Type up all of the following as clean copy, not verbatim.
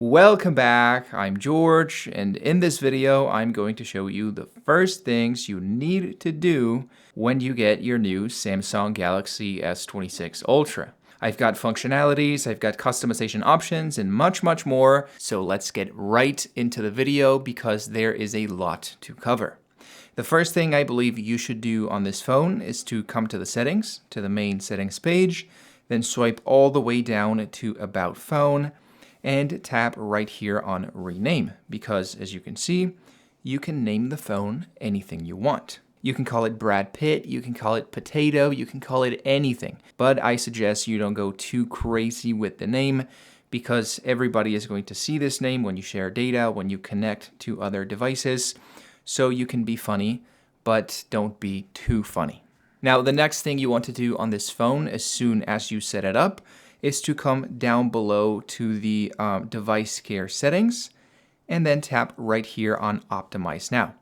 Welcome back, I'm George, and in this video, I'm going to show you the first things you need to do when you get your new Samsung Galaxy S26 Ultra. I've got functionalities, I've got customization options, and much more, so let's get right into the video because there is a lot to cover. The first thing I believe you should do on this phone is to come to the settings, to the main settings page, then swipe all the way down to About Phone, and tap right here on Rename, because as you can see, you can name the phone anything you want. You can call it Brad Pitt, you can call it Potato, you can call it anything. But I suggest you don't go too crazy with the name because everybody is going to see this name when you share data, when you connect to other devices. So you can be funny, but don't be too funny. Now, the next thing you want to do on this phone as soon as you set it up is to come down below to the device care settings and then tap right here on Optimize Now.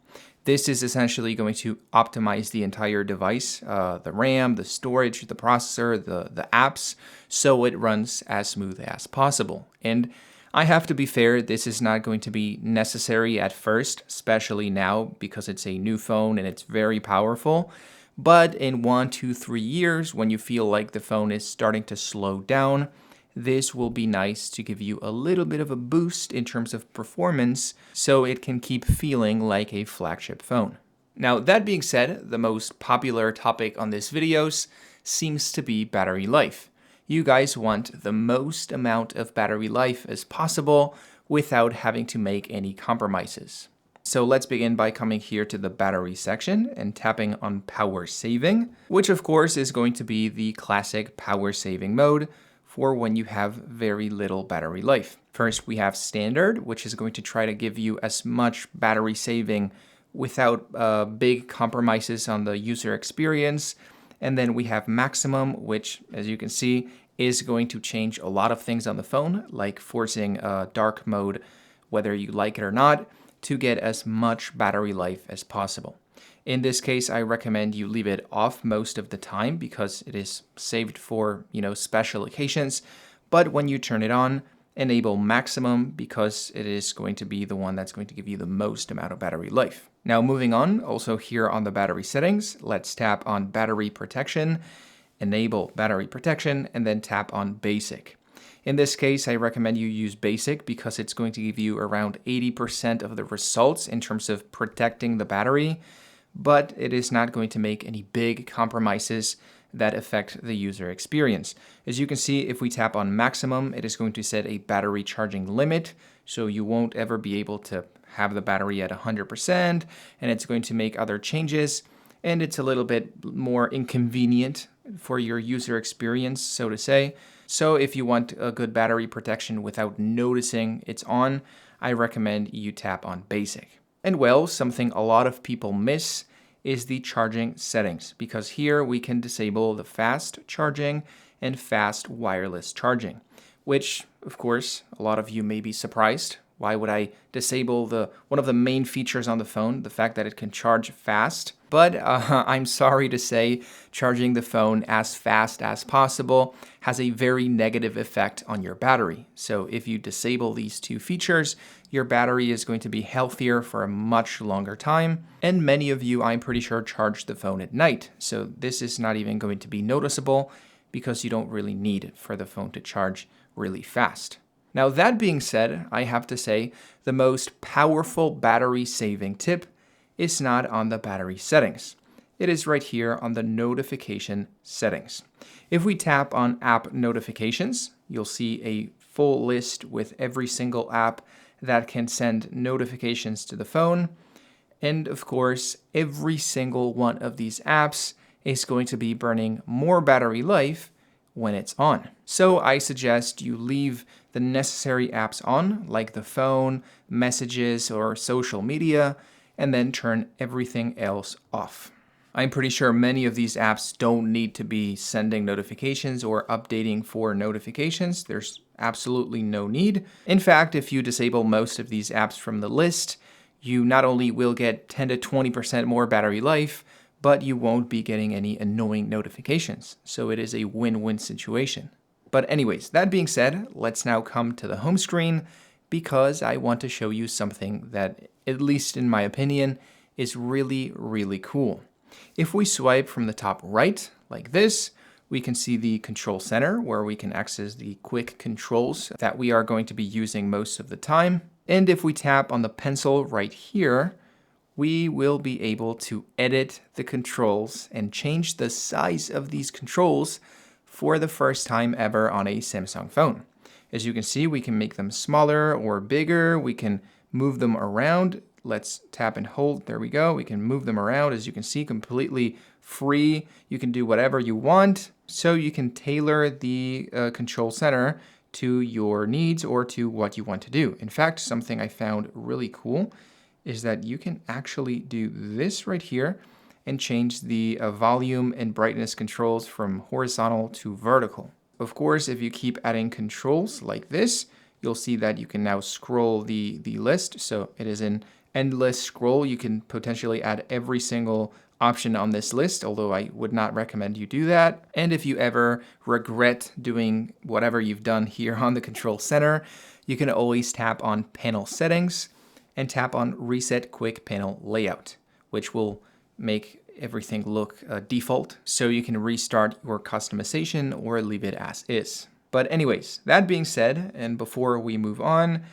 This is essentially going to optimize the entire device, the RAM, the storage, the processor, the apps, so it runs as smooth as possible. And I have to be fair, this is not going to be necessary at first, especially now because it's a new phone and it's very powerful. But in 1, 2, 3 years, when you feel like the phone is starting to slow down, this will be nice to give you a little bit of a boost in terms of performance so it can keep feeling like a flagship phone. Now, that being said, the most popular topic on this videos seems to be battery life. You guys want the most amount of battery life as possible without having to make any compromises. So let's begin by coming here to the battery section and tapping on power saving, which of course is going to be the classic power saving mode for when you have very little battery life. First, we have standard, which is going to try to give you as much battery saving without big compromises on the user experience. And then we have maximum, which, as you can see, is going to change a lot of things on the phone, like forcing dark mode, whether you like it or not, to get as much battery life as possible. In this case, I recommend you leave it off most of the time because it is saved for, special occasions. But when you turn it on, enable maximum because it is going to be the one that's going to give you the most amount of battery life. Now moving on, also here on the battery settings, let's tap on battery protection, enable battery protection, and then tap on basic. In this case, I recommend you use basic because it's going to give you around 80% of the results in terms of protecting the battery, but it is not going to make any big compromises that affect the user experience. As you can see, if we tap on maximum, it is going to set a battery charging limit, so you won't ever be able to have the battery at 100%, and it's going to make other changes, and it's a little bit more inconvenient for your user experience, so to say. So if you want a good battery protection without noticing it's on, I recommend you tap on basic. And well, something a lot of people miss is the charging settings, because here we can disable the fast charging and fast wireless charging, which of course, a lot of you may be surprised. Why would I disable one of the main features on the phone, the fact that it can charge fast? But I'm sorry to say, charging the phone as fast as possible has a very negative effect on your battery. So if you disable these two features, your battery is going to be healthier for a much longer time. And many of you, I'm pretty sure, charge the phone at night. So this is not even going to be noticeable because you don't really need for the phone to charge really fast. Now, that being said, I have to say the most powerful battery saving tip is not on the battery settings. It is right here on the notification settings. If we tap on app notifications, you'll see a full list with every single app that can send notifications to the phone. And of course, every single one of these apps is going to be burning more battery life when it's on. So I suggest you leave the necessary apps on, like the phone, messages, or social media, and then turn everything else off. I'm pretty sure many of these apps don't need to be sending notifications or updating for notifications. There's absolutely no need. In fact, if you disable most of these apps from the list, you not only will get 10 to 20% more battery life, but you won't be getting any annoying notifications. So it is a win-win situation. But anyways, that being said, let's now come to the home screen, because I want to show you something that, at least in my opinion, is really, really cool. If we swipe from the top right, like this, we can see the control center where we can access the quick controls that we are going to be using most of the time. And if we tap on the pencil right here, we will be able to edit the controls and change the size of these controls for the first time ever on a Samsung phone. As you can see, we can make them smaller or bigger. We can move them around. Let's tap and hold. There we go. We can move them around, as you can see, completely free. You can do whatever you want. So you can tailor the control center to your needs or to what you want to do. In fact, something I found really cool is that you can actually do this right here and change the volume and brightness controls from horizontal to vertical. Of course, if you keep adding controls like this, you'll see that you can now scroll the list. So it is an endless scroll. You can potentially add every single option on this list, although I would not recommend you do that. And if you ever regret doing whatever you've done here on the control center, you can always tap on panel settings and tap on reset quick panel layout, which will make everything look default. So you can restart your customization or leave it as is. But anyways, that being said, and before we move on,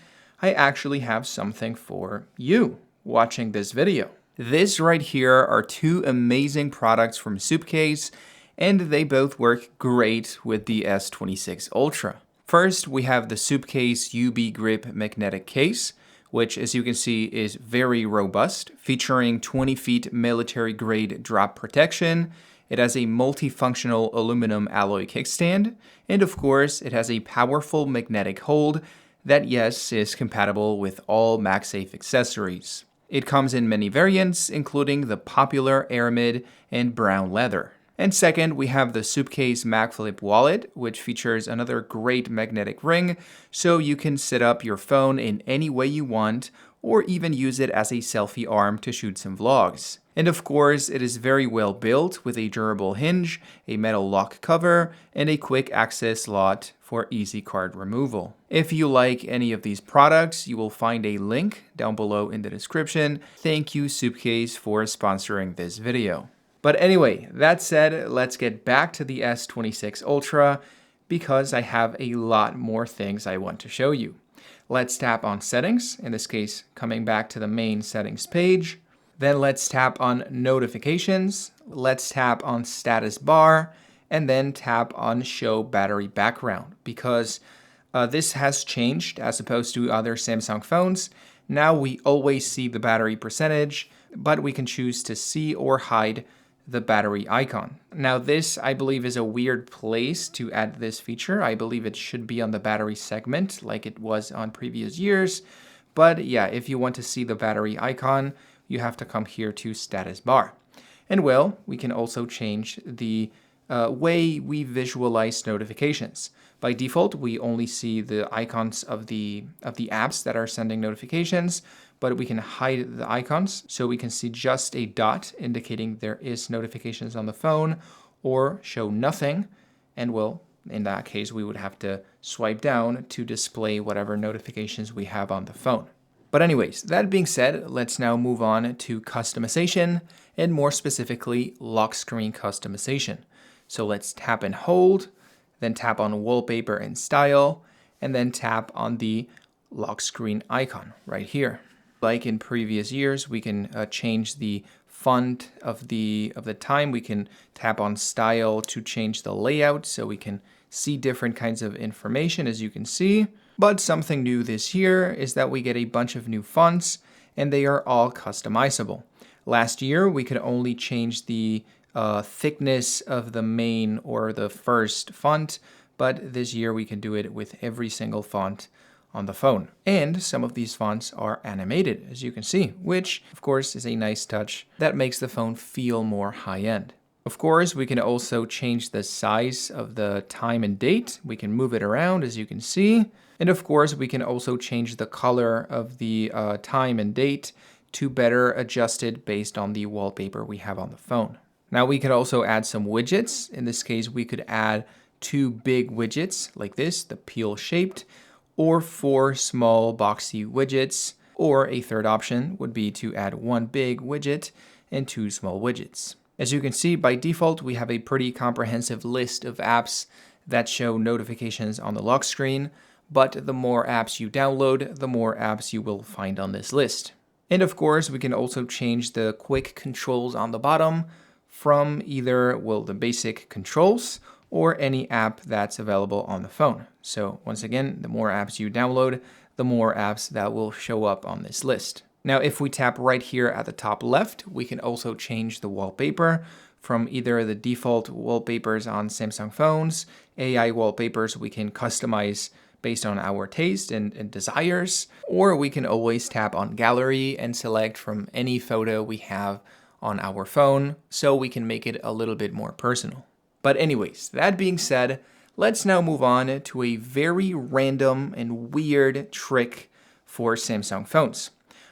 I actually have something for you watching this video. This right here are two amazing products from Soupcase, and they both work great with the S26 Ultra. First, we have the Soupcase UV Grip magnetic case, which, as you can see, is very robust, featuring 20 feet military-grade drop protection. It has a multifunctional aluminum alloy kickstand, and of course, it has a powerful magnetic hold that, yes, is compatible with all MagSafe accessories. It comes in many variants, including the popular aramid and brown leather. And second, we have the Soupcase MagFlip wallet, which features another great magnetic ring, so you can set up your phone in any way you want, or even use it as a selfie arm to shoot some vlogs. And of course, it is very well built with a durable hinge, a metal lock cover, and a quick access slot for easy card removal. If you like any of these products, you will find a link down below in the description. Thank you, Soupcase, for sponsoring this video. But anyway, that said, let's get back to the S26 Ultra because I have a lot more things I want to show you. Let's tap on settings, in this case, coming back to the main settings page. Then let's tap on notifications. Let's tap on status bar and then tap on show battery background because this has changed as opposed to other Samsung phones. Now we always see the battery percentage, but we can choose to see or hide the battery icon. Now this, I believe, is a weird place to add this feature. I believe it should be on the battery segment like it was on previous years. But yeah, if you want to see the battery icon, you have to come here to status bar. And well, we can also change the way we visualize notifications. By default, we only see the icons of the apps that are sending notifications, but we can hide the icons so we can see just a dot indicating there is notifications on the phone, or show nothing. And well, in that case, we would have to swipe down to display whatever notifications we have on the phone. But anyways, that being said, let's now move on to customization, and more specifically, lock screen customization. So let's tap and hold, then tap on wallpaper and style, and then tap on the lock screen icon right here. Like in previous years, we can change the font of the time. We can tap on style to change the layout so we can see different kinds of information, as you can see. But something new this year is that we get a bunch of new fonts, and they are all customizable. Last year, we could only change the thickness of the main or the first font, but this year we can do it with every single font on the phone. And some of these fonts are animated, as you can see, which of course is a nice touch that makes the phone feel more high-end. Of course, we can also change the size of the time and date. We can move it around, as you can see. And of course, we can also change the color of the time and date to better adjust it based on the wallpaper we have on the phone. Now we could also add some widgets. In this case, we could add two big widgets like this, the peel shaped, or 4 small boxy widgets, or a third option would be to add 1 big widget and 2 small widgets. As you can see, by default, we have a pretty comprehensive list of apps that show notifications on the lock screen, but the more apps you download, the more apps you will find on this list. And of course, we can also change the quick controls on the bottom from either, well, the basic controls or any app that's available on the phone. So once again, the more apps you download, the more apps that will show up on this list. Now, if we tap right here at the top left, we can also change the wallpaper from either the default wallpapers on Samsung phones, AI wallpapers we can customize based on our taste and desires, or we can always tap on gallery and select from any photo we have on our phone, so we can make it a little bit more personal. But anyways, that being said, let's now move on to a very random and weird trick for Samsung phones.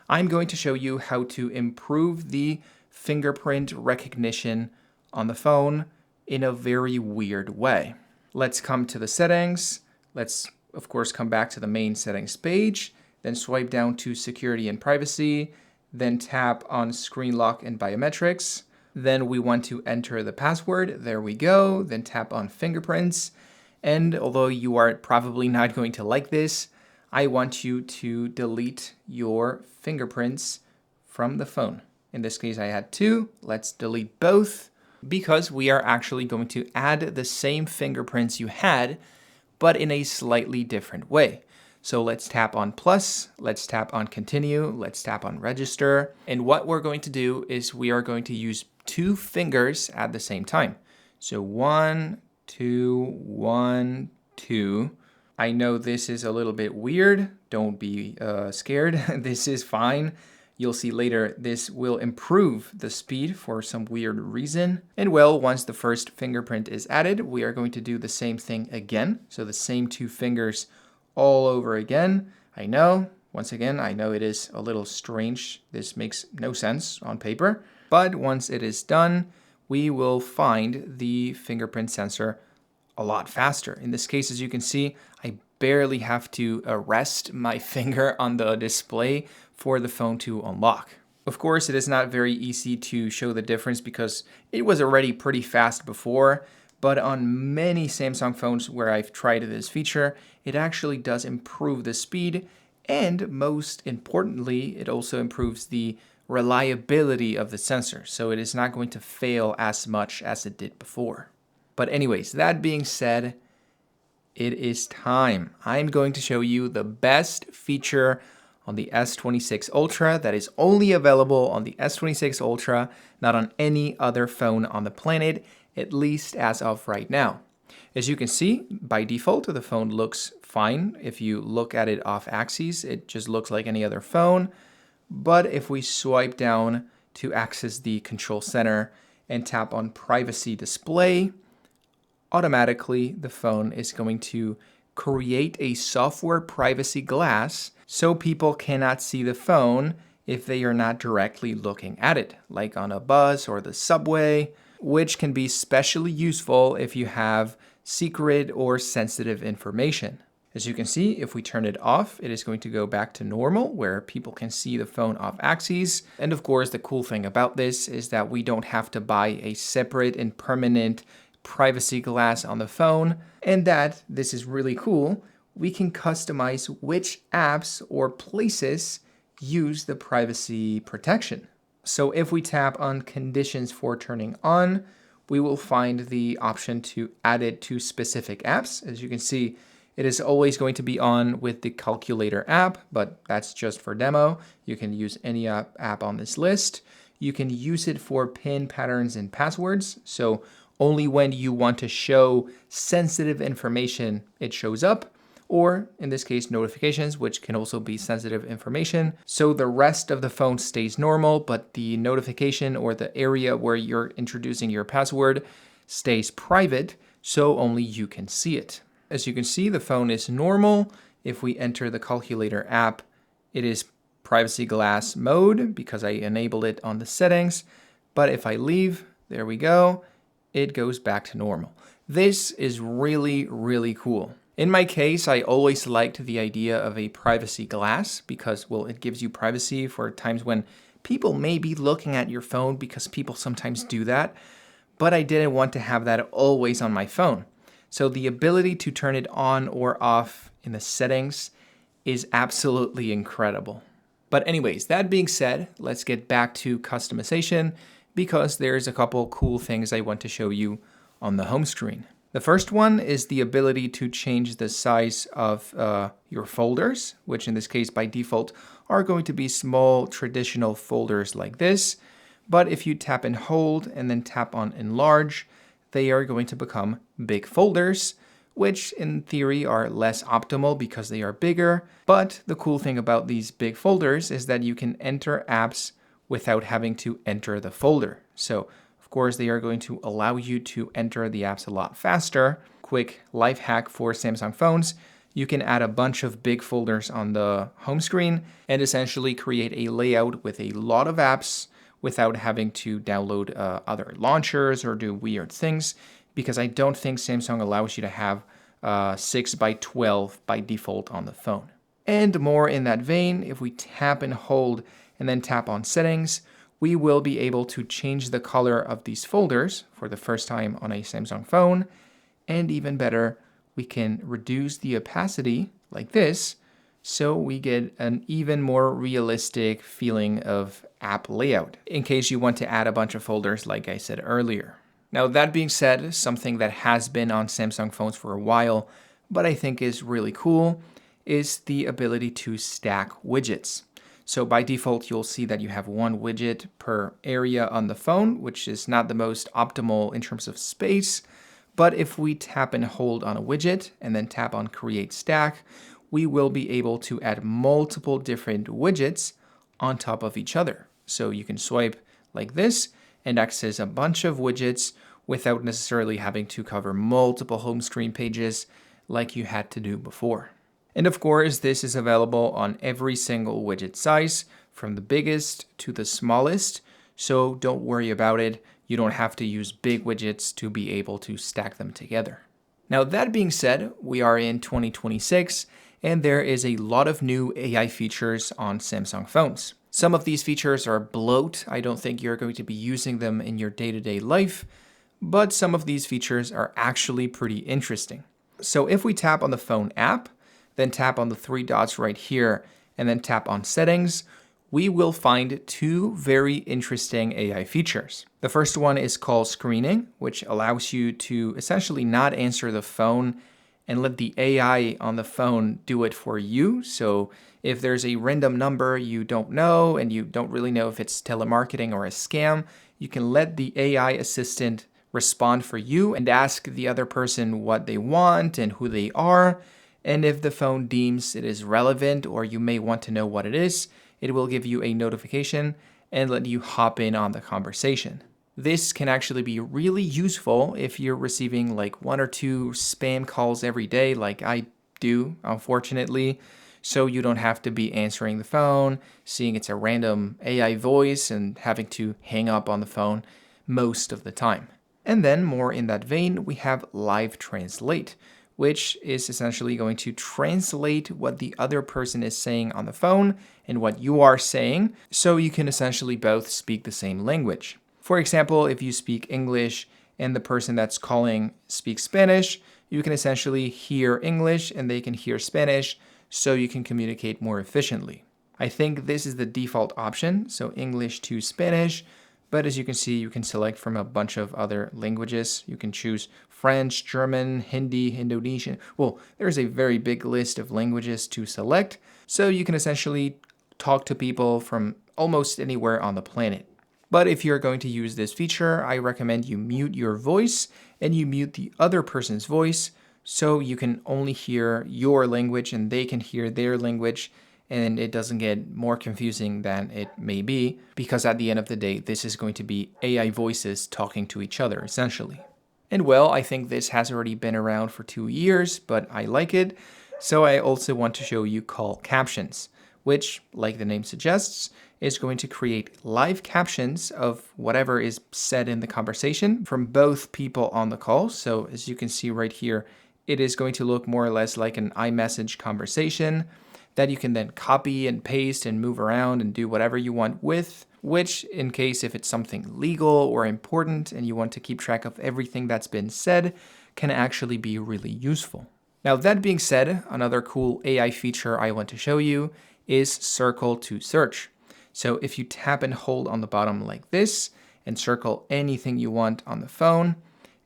I'm going to show you how to improve the fingerprint recognition on the phone in a very weird way. Let's come to the settings. Let's, of course, come back to the main settings page, then swipe down to security and privacy, then tap on screen lock and biometrics. Then we want to enter the password. There we go. Then tap on fingerprints. And although you are probably not going to like this, I want you to delete your fingerprints from the phone. In this case, I had 2. Let's delete both because we are actually going to add the same fingerprints you had, but in a slightly different way. So let's tap on plus, let's tap on continue, let's tap on register. And what we're going to do is we are going to use 2 fingers at the same time. So 1, 2, 1, 2. I know this is a little bit weird. Don't be scared. This is fine. You'll see later this will improve the speed for some weird reason. And well, once the first fingerprint is added, we are going to do the same thing again. So the same 2 fingers all over again. I know, once again, I know it is a little strange. This makes no sense on paper. But once it is done, we will find the fingerprint sensor a lot faster. In this case, as you can see, I barely have to rest my finger on the display for the phone to unlock. Of course, it is not very easy to show the difference because it was already pretty fast before, but on many Samsung phones where I've tried this feature, it actually does improve the speed, and most importantly, it also improves the reliability of the sensor, so it is not going to fail as much as it did before. But anyways, that being said, it is time. I'm going to show you the best feature on the S26 Ultra that is only available on the S26 Ultra, not on any other phone on the planet, at least as of right now. As you can see, by default, the phone looks fine. If you look at it off axis, it just looks like any other phone. But if we swipe down to access the control center and tap on privacy display, automatically the phone is going to create a software privacy glass so people cannot see the phone if they are not directly looking at it, like on a bus or the subway, which can be especially useful if you have secret or sensitive information. As you can see, if we turn it off, it is going to go back to normal, where people can see the phone off axis. And of course, the cool thing about this is that we don't have to buy a separate and permanent privacy glass on the phone, and that, this is really cool, we can customize which apps or places use the privacy protection. So if we tap on conditions for turning on, we will find the option to add it to specific apps. As you can see, it is always going to be on with the calculator app, but that's just for demo. You can use any app on this list. You can use it for PIN patterns and passwords. So only when you want to show sensitive information, it shows up, or in this case, notifications, which can also be sensitive information. So the rest of the phone stays normal, but the notification or the area where you're introducing your password stays private, so only you can see it. As you can see, the phone is normal. If we enter the calculator app, it is privacy glass mode because I enabled it on the settings. But if I leave, there we go, it goes back to normal. This is really, really cool. In my case, I always liked the idea of a privacy glass because, well, it gives you privacy for times when people may be looking at your phone because people sometimes do that, but I didn't want to have that always on my phone. So the ability to turn it on or off in the settings is absolutely incredible. But anyways, that being said, let's get back to customization because there's a couple cool things I want to show you on the home screen. The first one is the ability to change the size of your folders, which in this case by default are going to be small traditional folders like this. But if you tap and hold and then tap on enlarge, they are going to become big folders, which in theory are less optimal because they are bigger. But the cool thing about these big folders is that you can enter apps without having to enter the folder. So of course, they are going to allow you to enter the apps a lot faster. Quick life hack for Samsung phones. You can add a bunch of big folders on the home screen and essentially create a layout with a lot of apps without having to download other launchers or do weird things, because I don't think Samsung allows you to have 6 by 12 by default on the phone. And more in that vein, if we tap and hold and then tap on settings, we will be able to change the color of these folders for the first time on a Samsung phone. And even better, we can reduce the opacity like this, so we get an even more realistic feeling of app layout, in case you want to add a bunch of folders like I said earlier. Now that being said, something that has been on Samsung phones for a while, but I think is really cool, is the ability to stack widgets. So by default, you'll see that you have one widget per area on the phone, which is not the most optimal in terms of space. But if we tap and hold on a widget and then tap on Create Stack, we will be able to add multiple different widgets on top of each other. So you can swipe like this and access a bunch of widgets without necessarily having to cover multiple home screen pages like you had to do before. And of course, this is available on every single widget size, from the biggest to the smallest, so don't worry about it. You don't have to use big widgets to be able to stack them together. Now, that being said, we are in 2026, and there is a lot of new AI features on Samsung phones. Some of these features are bloat. I don't think you're going to be using them in your day-to-day life, but some of these features are actually pretty interesting. So if we tap on the phone app, then tap on the three dots right here, and then tap on settings, we will find two very interesting AI features. The first one is call screening, which allows you to essentially not answer the phone and let the AI on the phone do it for you. So if there's a random number you don't know and you don't really know if it's telemarketing or a scam, you can let the AI assistant respond for you and ask the other person what they want and who they are. And if the phone deems it is relevant or you may want to know what it is, it will give you a notification and let you hop in on the conversation. This can actually be really useful if you're receiving like 1 or 2 spam calls every day, like I do, unfortunately. So you don't have to be answering the phone, seeing it's a random AI voice and having to hang up on the phone most of the time. And then more in that vein, we have Live Translate, which is essentially going to translate what the other person is saying on the phone and what you are saying, so you can essentially both speak the same language. For example, if you speak English and the person that's calling speaks Spanish, you can essentially hear English and they can hear Spanish, so you can communicate more efficiently. I think this is the default option, so English to Spanish, but as you can see, you can select from a bunch of other languages. You can choose French, German, Hindi, Indonesian. Well, there's a very big list of languages to select, so you can essentially talk to people from almost anywhere on the planet. But if you're going to use this feature, I recommend you mute your voice and you mute the other person's voice, so you can only hear your language and they can hear their language, and it doesn't get more confusing than it may be, because at the end of the day, this is going to be AI voices talking to each other, essentially. And well, I think this has already been around for 2 years, but I like it, so I also want to show you call captions, which, like the name suggests, is going to create live captions of whatever is said in the conversation from both people on the call. So as you can see right here it is going to look more or less like an iMessage conversation that you can then copy and paste and move around and do whatever you want with, which in case if it's something legal or important and you want to keep track of everything that's been said, can actually be really useful. Now that being said, another cool AI feature I want to show you is circle to search. So if you tap and hold on the bottom like this and circle anything you want on the phone,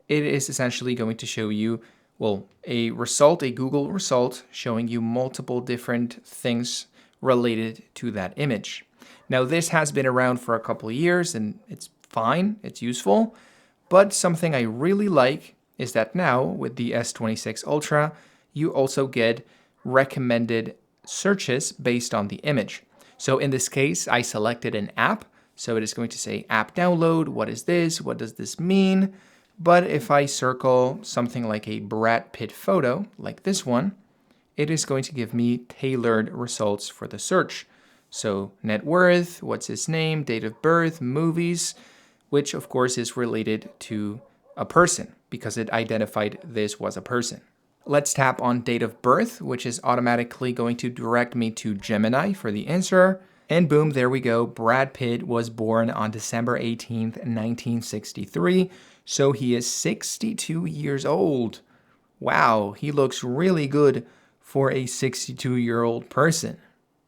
it is essentially going to show you, well, a result, a Google result showing you multiple different things related to that image. Now this has been around for a couple of years and it's fine, it's useful, but something I really like is that now with the S26 Ultra, you also get recommended searches based on the image. So in this case, I selected an app. So it is going to say app download. What is this? What does this mean? But if I circle something like a Brad Pitt photo, like this one, it is going to give me tailored results for the search. So net worth, what's his name, date of birth, movies, which of course is related to a person because it identified this was a person. Let's tap on date of birth, which is automatically going to direct me to Gemini for the answer. And boom, there we go. Brad Pitt was born on December 18th, 1963. So he is 62 years old. Wow, he looks really good for a 62-year-old person.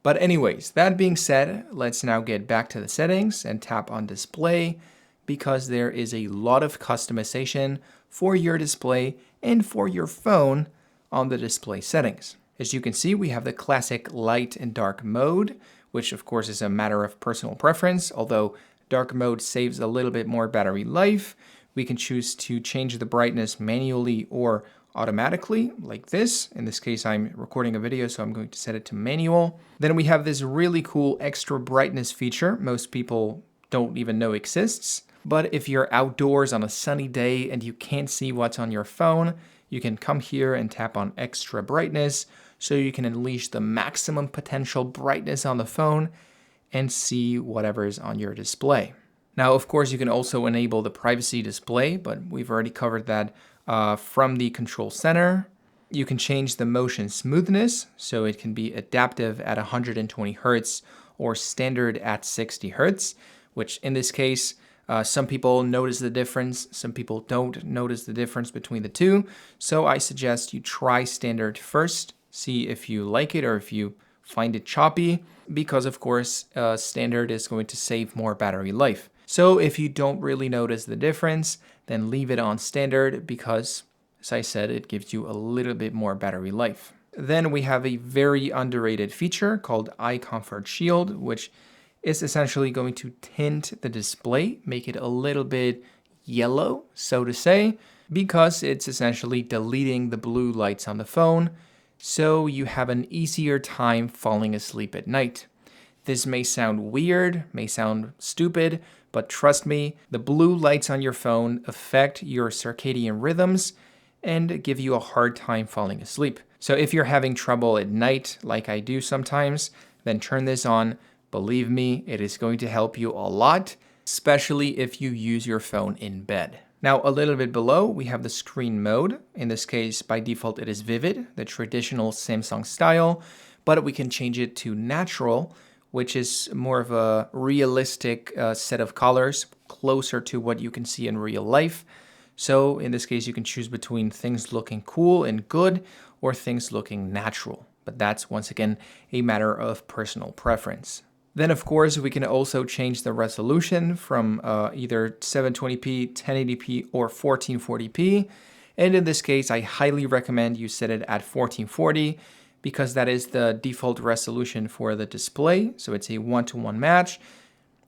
But anyways, that being said, let's now get back to the settings and tap on display because there is a lot of customization for your display and for your phone on the display settings. As you can see, we have the classic light and dark mode, which of course is a matter of personal preference, although dark mode saves a little bit more battery life. We can choose to change the brightness manually or automatically, like this. In this case, I'm recording a video, so I'm going to set it to manual. Then we have this really cool extra brightness feature most people don't even know exists. But if you're outdoors on a sunny day and you can't see what's on your phone, you can come here and tap on extra brightness so you can unleash the maximum potential brightness on the phone and see whatever is on your display. Now, of course, you can also enable the privacy display, but we've already covered that from the control center. You can change the motion smoothness, so it can be adaptive at 120 Hertz or standard at 60 Hertz, which in this case, some people notice the difference, some people don't notice the difference between the two. So I suggest you try standard first, see if you like it or if you find it choppy, because of course, standard is going to save more battery life. So if you don't really notice the difference, then leave it on standard because, as I said, it gives you a little bit more battery life. Then we have a very underrated feature called Eye Comfort Shield, which is essentially going to tint the display, make it a little bit yellow, so to say, because it's essentially deleting the blue lights on the phone, so you have an easier time falling asleep at night. This may sound weird, may sound stupid, but trust me, the blue lights on your phone affect your circadian rhythms and give you a hard time falling asleep. So if you're having trouble at night, like I do sometimes, then turn this on. Believe me, it is going to help you a lot, especially if you use your phone in bed. Now, a little bit below, we have the screen mode. In this case, by default, it is vivid, the traditional Samsung style, but we can change it to natural, which is more of a realistic set of colors, closer to what you can see in real life. So in this case, you can choose between things looking cool and good or things looking natural. But that's, once again, a matter of personal preference. Then, of course, we can also change the resolution from either 720p, 1080p, or 1440p. And in this case, I highly recommend you set it at 1440 because that is the default resolution for the display. So it's a one-to-one match.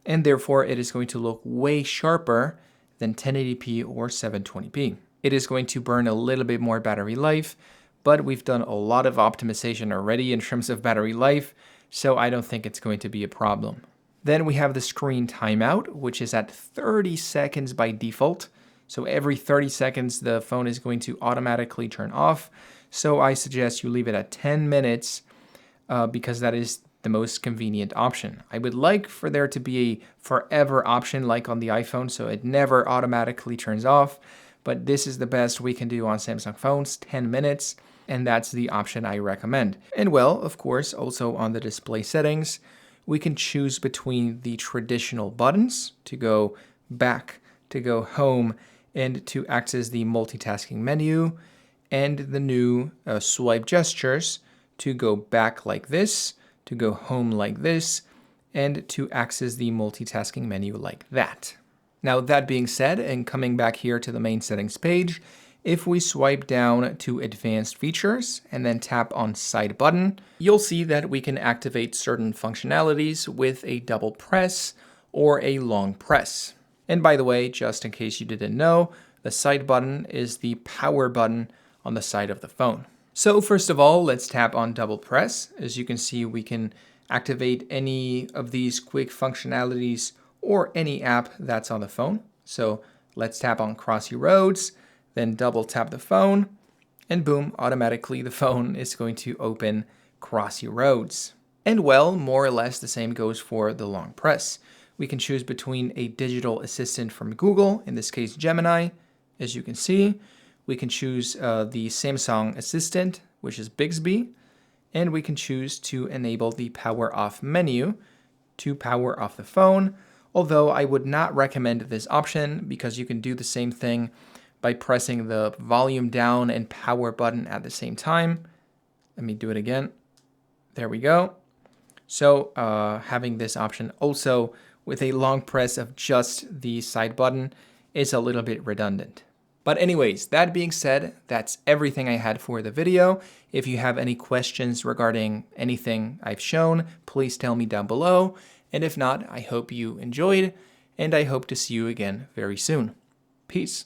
And therefore, it is going to look way sharper than 1080p or 720p. It is going to burn a little bit more battery life, but we've done a lot of optimization already in terms of battery life, so I don't think it's going to be a problem. Then we have the screen timeout, which is at 30 seconds by default. So every 30 seconds, the phone is going to automatically turn off. So I suggest you leave it at 10 minutes because that is the most convenient option. I would like for there to be a forever option like on the iPhone, so it never automatically turns off. but this is the best we can do on Samsung phones, 10 minutes, and that's the option I recommend. And well, of course, also on the display settings, we can choose between the traditional buttons to go back, to go home, and to access the multitasking menu, and the new swipe gestures to go back like this, to go home like this, and to access the multitasking menu like that. Now, that being said, and coming back here to the main settings page, if we swipe down to advanced features and then tap on side button, you'll see that we can activate certain functionalities with a double press or a long press. And by the way, just in case you didn't know, the side button is the power button on the side of the phone. So first of all, let's tap on double press. As you can see, we can activate any of these quick functionalities or any app that's on the phone. So let's tap on Crossy Roads, then double tap the phone, and boom, automatically the phone is going to open Crossy Roads. And well, more or less the same goes for the long press. We can choose between a digital assistant from Google, in this case Gemini, as you can see. We can choose the Samsung Assistant, which is Bixby, and we can choose to enable the power off menu to power off the phone, although I would not recommend this option because you can do the same thing by pressing the volume down and power button at the same time. Let me do it again. There we go. So having this option also with a long press of just the side button is a little bit redundant. But anyways, that being said, that's everything I had for the video. If you have any questions regarding anything I've shown, please tell me down below. And if not, I hope you enjoyed, and I hope to see you again very soon. Peace.